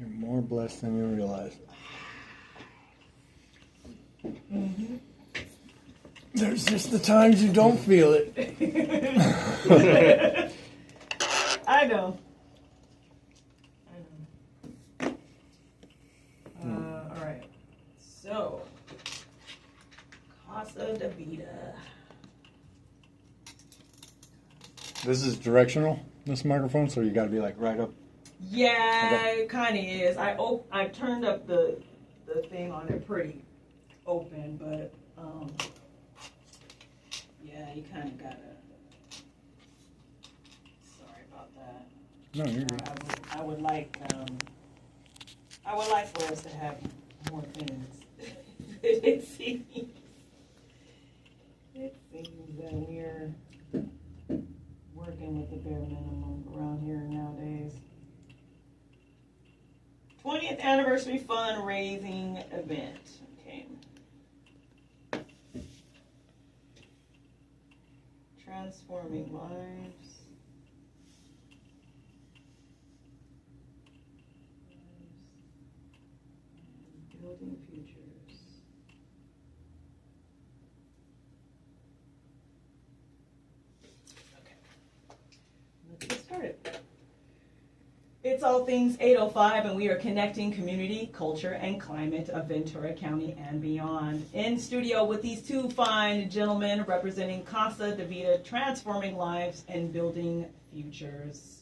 You're more blessed than you realize. Mm-hmm. There's just the times you don't feel it. I know. All right. So, Casa de Vida. This is directional, this microphone, so you got to be like right up. Yeah, Okay. it kind of is. I turned up the thing on it pretty open, but yeah, you kind of gotta. Sorry about that. No, you're good. I would like for us to have more things. It seems that we're working with the bare minimum around here nowadays. 20th anniversary fundraising event. Okay. Transforming lives. Building futures. Okay. Let's get started. It's all things 805, and we are connecting community, culture, and climate of Ventura County and beyond. In studio with these two fine gentlemen representing Casa de Vida, transforming lives and building futures.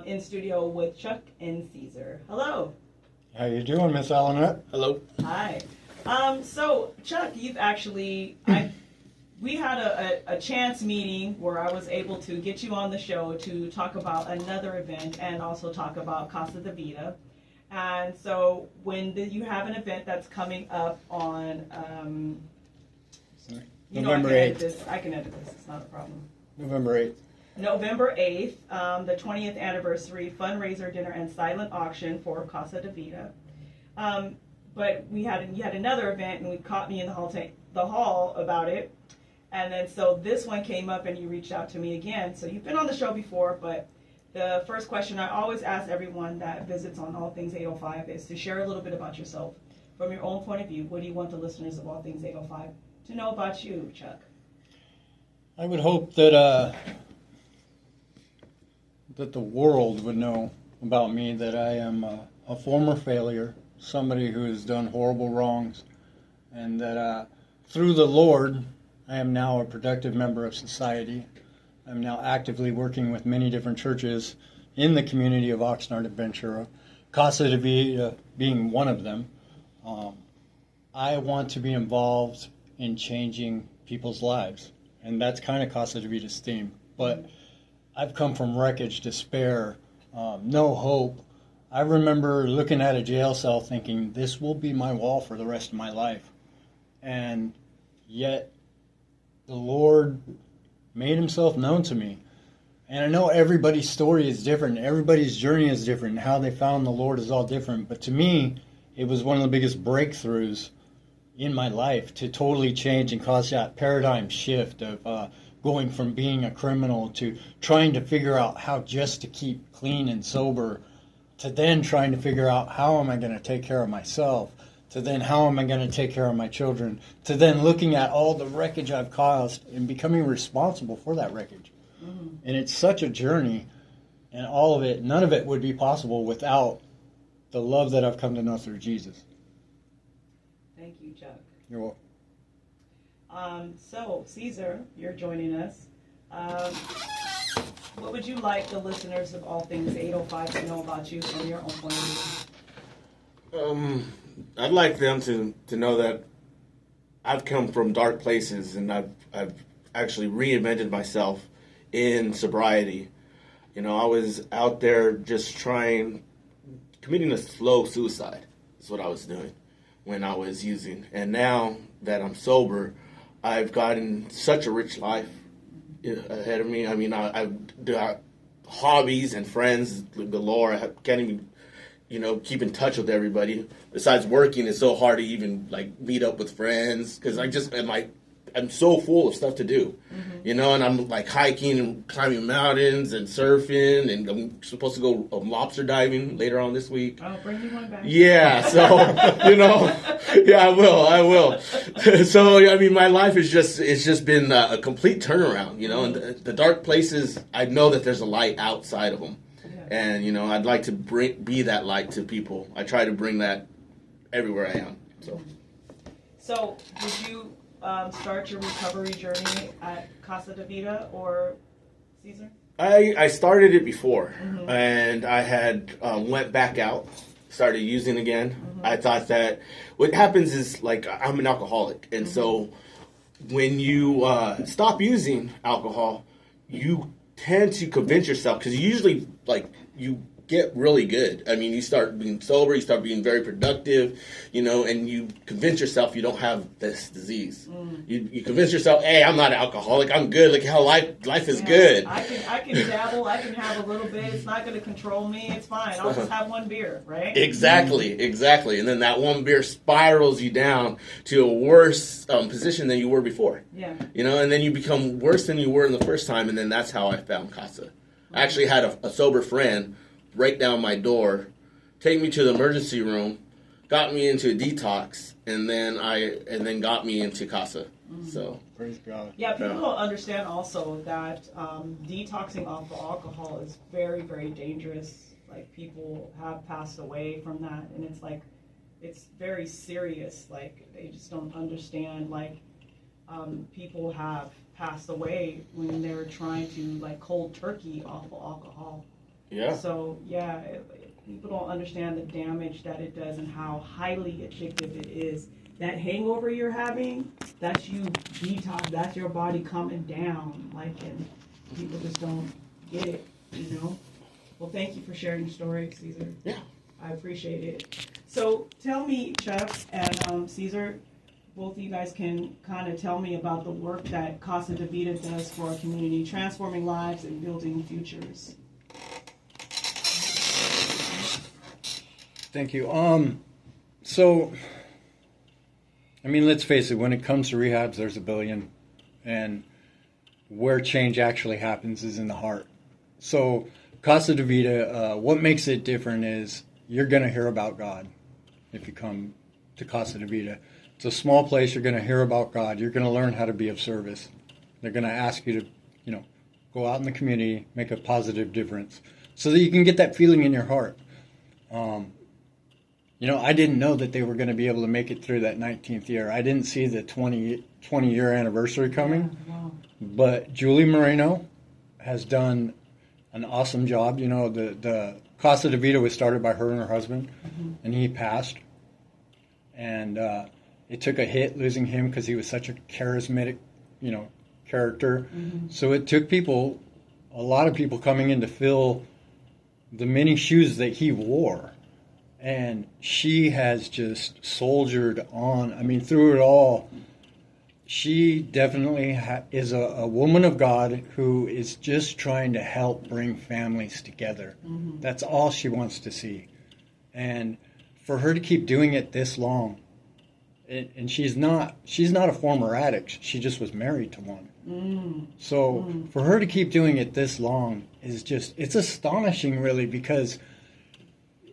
In studio with Chuck and Caesar. Hello. How you doing, Miss Allenette? Hello. Hi. So, Chuck, you've actually, we had a chance meeting where I was able to get you on the show to talk about another event and also talk about Casa de Vida. And so you have an event that's coming up on, November I can edit 8th. this. I can edit this. It's not a problem. November 8th. November 8th, the 20th anniversary fundraiser dinner and silent auction for Casa de Vida. But you had another event, and you caught me in the hall about it. And then so this one came up, and you reached out to me again. So you've been on the show before, but the first question I always ask everyone that visits on All Things 805 is to share a little bit about yourself from your own point of view. What do you want the listeners of All Things 805 to know about you, Chuck? I would hope that that the world would know about me, that I am a former failure, somebody who has done horrible wrongs, and that through the Lord, I am now a productive member of society. I'm now actively working with many different churches in the community of Oxnard and Ventura, Casa de Vida being one of them. I want to be involved in changing people's lives, and that's kind of Casa de Vida's theme. But I've come from wreckage, despair, no hope. I remember looking at a jail cell thinking, this will be my wall for the rest of my life. And yet, the Lord made himself known to me. And I know everybody's story is different. Everybody's journey is different. How they found the Lord is all different. But to me, it was one of the biggest breakthroughs in my life to totally change and cause that paradigm shift of going from being a criminal to trying to figure out how just to keep clean and sober, to then trying to figure out how am I going to take care of myself, to then how am I going to take care of my children, to then looking at all the wreckage I've caused and becoming responsible for that wreckage. Mm-hmm. And it's such a journey, and all of it, none of it would be possible without the love that I've come to know through Jesus. Thank you, Chuck. You're welcome. So, Caesar, you're joining us. What would you like the listeners of All Things 805 to know about you from your own point of view? I'd like them to know that I've come from dark places, and I've actually reinvented myself in sobriety. You know, I was out there just committing a slow suicide. That's what I was doing when I was using. And now that I'm sober, I've gotten such a rich life ahead of me. I mean, I've got hobbies and friends galore. I can't even, keep in touch with everybody. Besides working, it's so hard to even, meet up with friends. Because I just, I'm so full of stuff to do, you know, and I'm like hiking and climbing mountains and surfing, and I'm supposed to go lobster diving later on this week. Oh, bring me one back. Yeah, so you know, yeah, I will. So I mean, my life is it's just been a complete turnaround, you know. And the dark places, I know that there's a light outside of them, and you know, I'd like to be that light to people. I try to bring that everywhere I am. So did you start your recovery journey at Casa de Vida or Caesar? I started it before, and I had went back out, started using again. I thought that what happens is, like, I'm an alcoholic, and so when you stop using alcohol, you tend to convince yourself, because usually, like, you get really good. I mean, you start being sober, you start being very productive, you know, and you convince yourself you don't have this disease. You convince yourself, hey, I'm not an alcoholic, I'm good. Look how life is good. I can dabble, I can have a little bit. It's not going to control me. It's fine. I'll just have one beer, right? Exactly. And then that one beer spirals you down to a worse position than you were before. Yeah. You know, and then you become worse than you were in the first time, and then that's how I found Casa. I actually had a sober friend break down my door, take me to the emergency room, got me into a detox, and then got me into Casa. So Praise God. Yeah, people don't understand also that detoxing off of alcohol is very, very dangerous. Like, people have passed away from that, and it's like, it's very serious. Like, they just don't understand, like, people have passed away when they're trying to, like, cold turkey off of alcohol. yeah. So, yeah, people don't understand the damage that it does and how highly addictive it is. That hangover you're having, that's you detox, that's your body coming down. Like, and people just don't get it, you know? Well, thank you for sharing your story, Caesar. Yeah. I appreciate it. So, tell me, Chuck and Caesar, both of you guys can kind of tell me about the work that Casa de Vida does for our community, transforming lives and building futures. Thank you. So, I mean, let's face it, when it comes to rehabs, there's a billion. And where change actually happens is in the heart. So, Casa de Vida, what makes it different is you're going to hear about God if you come to Casa de Vida. It's a small place. You're going to hear about God. You're going to learn how to be of service. They're going to ask you to, you know, go out in the community, make a positive difference so that you can get that feeling in your heart. You know, I didn't know that they were going to be able to make it through that 19th year. I didn't see the 20-year anniversary coming. Wow. But Julie Moreno has done an awesome job. You know, the Casa de Vida was started by her and her husband, and he passed. And it took a hit losing him because he was such a charismatic, you know, character. So it took a lot of people coming in to fill the many shoes that he wore. And she has just soldiered on. I mean, through it all, she definitely is a woman of God who is just trying to help bring families together. That's all she wants to see. And for her to keep doing it this long, and she's not a former addict. She just was married to one. So for her to keep doing it this long is it's astonishing, really, because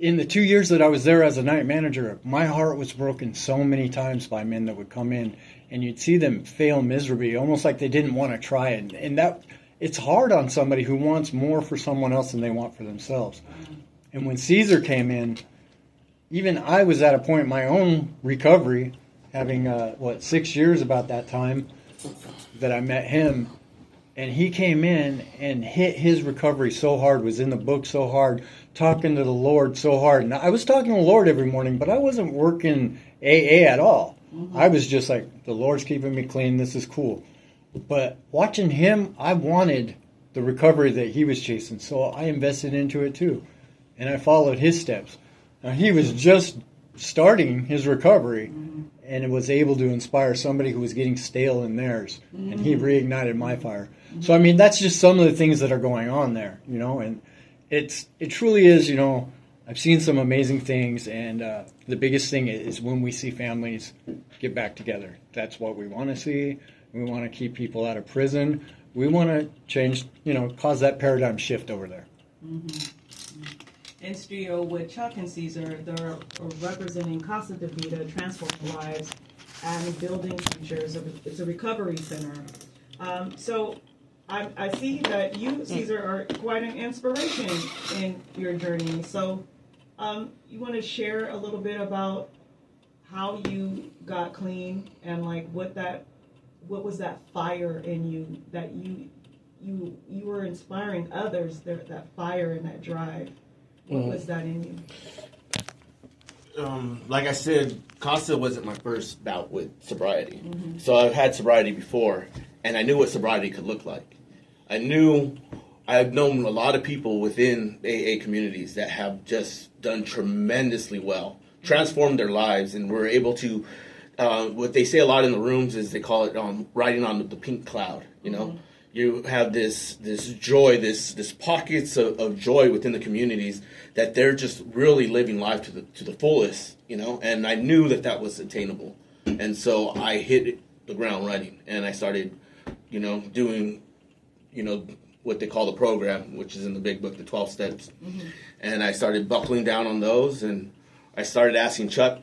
in the 2 years that I was there as a night manager, my heart was broken so many times by men that would come in, and you'd see them fail miserably, almost like they didn't want to try it. And that, it's hard on somebody who wants more for someone else than they want for themselves. And when Caesar came in, even I was at a point in my own recovery, having 6 years about that time that I met him. And he came in and hit his recovery so hard, was in the book so hard, talking to the Lord so hard. And I was talking to the Lord every morning, but I wasn't working AA at all. I was just like, the Lord's keeping me clean, this is cool. But watching him, I wanted the recovery that he was chasing, so I invested into it too. And I followed his steps. Now, he was just starting his recovery, and it was able to inspire somebody who was getting stale in theirs, and he reignited my fire. So, I mean, that's just some of the things that are going on there, you know, and it truly is, you know, I've seen some amazing things, and the biggest thing is when we see families get back together. That's what we want to see, We want to keep people out of prison. We want to change, cause that paradigm shift over there. In studio with Chuck and Caesar, they're representing Casa de Vida, Transforming Lives, and Building Futures. It's a recovery center. So I see that you, Caesar, are quite an inspiration in your journey. So you want to share a little bit about how you got clean and like what was that fire in you that you were inspiring others, that fire and that drive. What was that in you? Like I said, Casa wasn't my first bout with sobriety. So I've had sobriety before, and I knew what sobriety could look like. I've known a lot of people within AA communities that have just done tremendously well, transformed their lives, and were able to, what they say a lot in the rooms is they call it riding on the pink cloud, You have this joy, this pockets of joy within the communities that they're just really living life to the fullest, And I knew that was attainable, and so I hit the ground running, and I started, doing, what they call the program, which is in the big book, the 12 steps, and I started buckling down on those, and I started asking Chuck,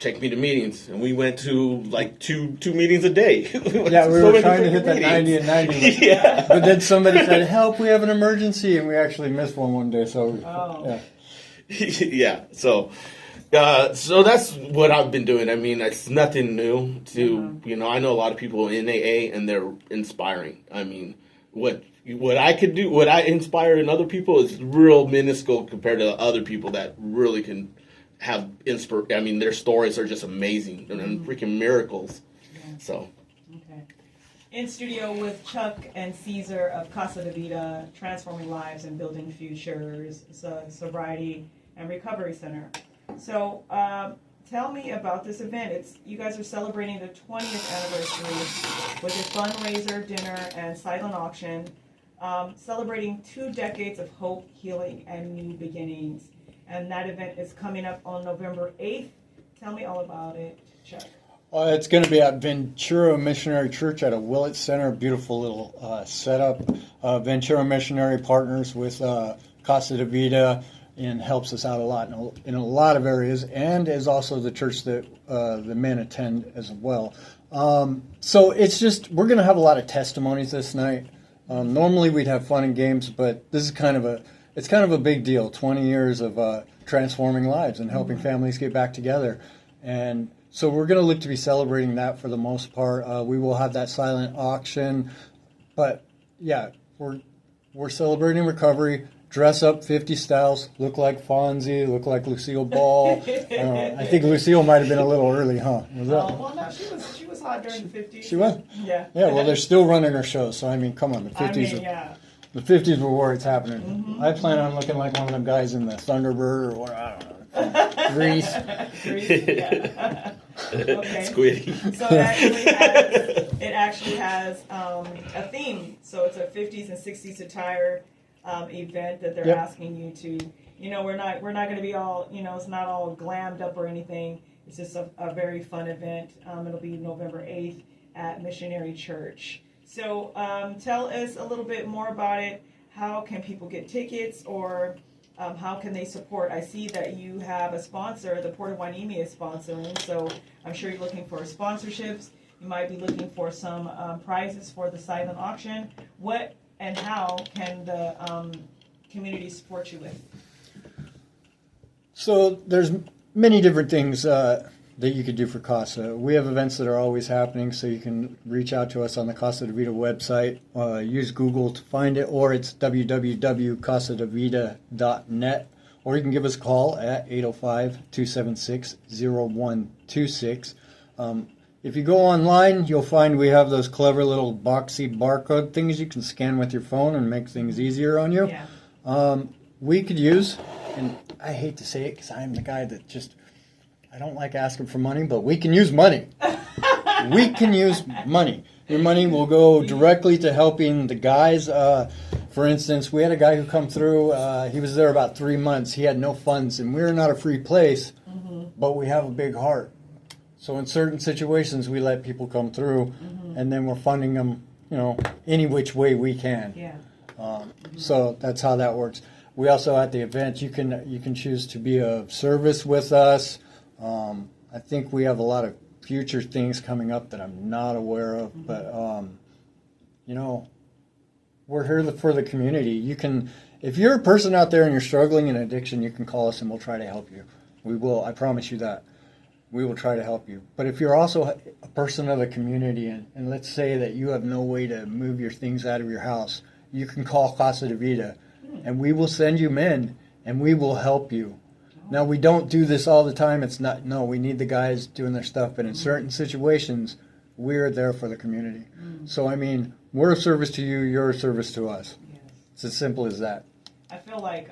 take me to meetings, and we went to like two meetings a day. Yeah, we were trying to hit that 90 and 90. Yeah. But then somebody said, help, we have an emergency, and we actually missed one day, so yeah. Yeah, so that's what I've been doing. I mean, it's nothing new to, I know a lot of people in AA, and they're inspiring. I mean, what I could do, what I inspire in other people is real minuscule compared to other people that really can have I mean, their stories are just amazing and freaking miracles. Yeah. So. Okay. In studio with Chuck and Caesar of Casa de Vida, Transforming Lives and Building Futures, Sobriety and Recovery Center. So, tell me about this event. You guys are celebrating the 20th anniversary with a fundraiser, dinner, and silent auction, celebrating 2 decades of hope, healing, and new beginnings. And that event is coming up on November 8th. Tell me all about it, Chuck. It's going to be at Ventura Missionary Church at a Willett Center. Beautiful little setup. Ventura Missionary partners with Casa de Vida and helps us out a lot in a lot of areas, and is also the church that the men attend as well. So it's just, we're going to have a lot of testimonies this night. Normally we'd have fun and games, but this is kind of a big deal. 20 years of transforming lives and helping families get back together. And so we're going to look to be celebrating that for the most part. We will have that silent auction. But, yeah, we're celebrating recovery. Dress up 50 styles. Look like Fonzie. Look like Lucille Ball. I think Lucille might have been a little early, huh? Was that? Well, no, she was hot during the 50s. She was? Yeah. Yeah, well, they're still running her shows. So, I mean, come on. The 50s yeah. The 50s were where it's happening. I plan on looking like one of them guys in the Thunderbird or what, I don't know. Grease. Yeah. Okay. Squiddy. So it actually has a theme. So it's a 50s and 60s attire event that they're asking you to. We're not going to be all. It's not all glammed up or anything. It's just a very fun event. It'll be November 8th at Missionary Church. So tell us a little bit more about it. How can people get tickets, or how can they support? I see that you have a sponsor. The Port of Hueneme is sponsoring, so I'm sure you're looking for sponsorships. You might be looking for some prizes for the silent auction. What and how can the community support you with? So there's many different things that you could do for CASA. We have events that are always happening, so you can reach out to us on the Casa de Vida website. Use Google to find it, or it's www.casadevida.net, or you can give us a call at 805-276-0126. If you go online, you'll find we have those clever little boxy barcode things you can scan with your phone and make things easier on you. Yeah. We could use, and I hate to say it because I'm the guy that just, I don't like asking for money, but we can use money. We can use money. Your money will go directly to helping the guys. For instance, we had a guy who come through. He was there about 3 months. He had no funds, and we're not a free place, but we have a big heart. So in certain situations, we let people come through. and then we're funding them, any which way we can. Yeah. So that's how that works. We also at the event you can choose to be of service with us. I think we have a lot of future things coming up that I'm not aware of, but we're here for the community. You can, if you're a person out there and you're struggling in addiction, you can call us and we'll try to help you. We will. I promise you that. We will try to help you. But if you're also a person of the community, and let's say that you have no way to move your things out of your house, you can call Casa de Vida, and we will send you men, and we will help you. Now, we don't do this all the time. It's not, no, we need the guys doing their stuff, but in certain situations, we're there for the community. So, I mean, we're a service to you, you're a service to us. Yes. It's as simple as that. I feel like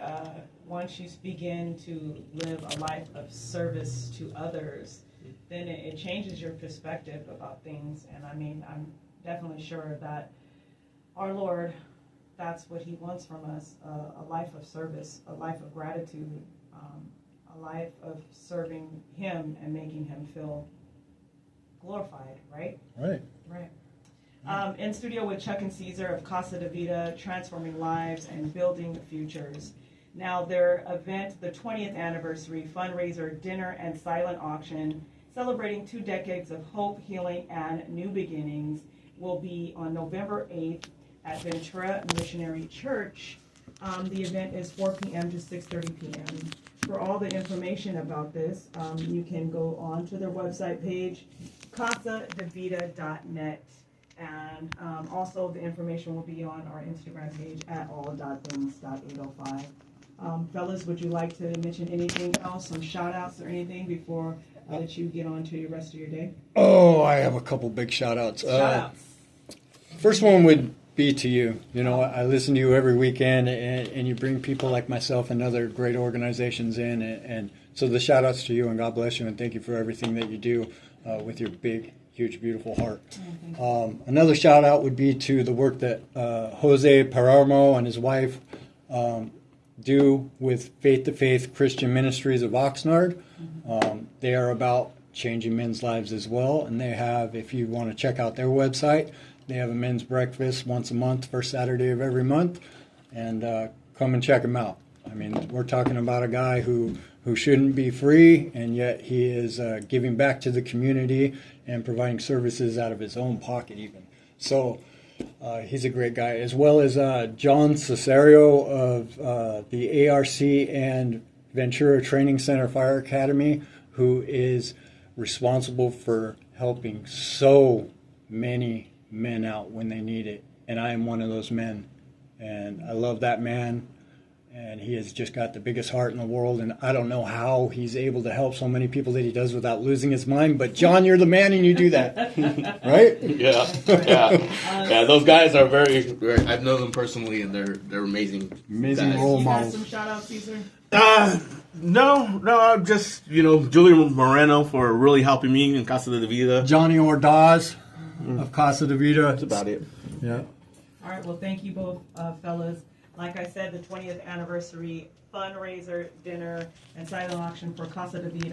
once you begin to live a life of service to others, then it changes your perspective about things. And I mean, I'm definitely sure that our Lord, that's what He wants from us, a life of service, a life of gratitude, a life of serving Him and making Him feel glorified, right? Right. Right. In studio with Chuck and Caesar of Casa de Vida, transforming lives and building futures. Now their event, the 20th anniversary fundraiser dinner and silent auction, celebrating 2 decades of hope, healing, and new beginnings, will be on November 8th at Ventura Missionary Church. The event is 4 p.m. to 6:30 p.m. For all the information about this, you can go on to their website page, casadevita.net. And also the information will be on our Instagram page at all.things.805. Fellas, would you like to mention anything else, some shout outs or anything before I let you get on to the rest of your day? Oh, I have a couple big shout outs. Shout outs. First one would be to you. I listen to you every weekend, and you bring people like myself and other great organizations in. And so the shout outs to you, and God bless you, and thank you for everything that you do with your big, huge, beautiful heart. Another shout out would be to the work that Jose Paramo and his wife do with Faith to Faith Christian Ministries of Oxnard. They are about changing men's lives as well, and they have, if you want to check out their website, they have a men's breakfast once a month, first Saturday of every month, and come and check them out. I mean, we're talking about a guy who shouldn't be free, and yet he is giving back to the community and providing services out of his own pocket even. So he's a great guy, as well as John Cesario of the ARC and Ventura Training Center Fire Academy, who is responsible for helping so many men out when they need it. And I am one of those men. And I love that man. And he has just got the biggest heart in the world. And I don't know how he's able to help so many people that he does without losing his mind. But John, you're the man and you do that. Right? Yeah. Those guys are very, I've known them personally, and they're amazing. Amazing guys. role You got models. some shout outs, Caesar? No, I'm just, Julie Moreno for really helping me in Casa de Vida. Johnny Ordaz of Casa de Vida. That's about it. Yeah. All right, well, thank you both, fellas. Like I said, the 20th anniversary fundraiser dinner and silent auction for Casa de Vida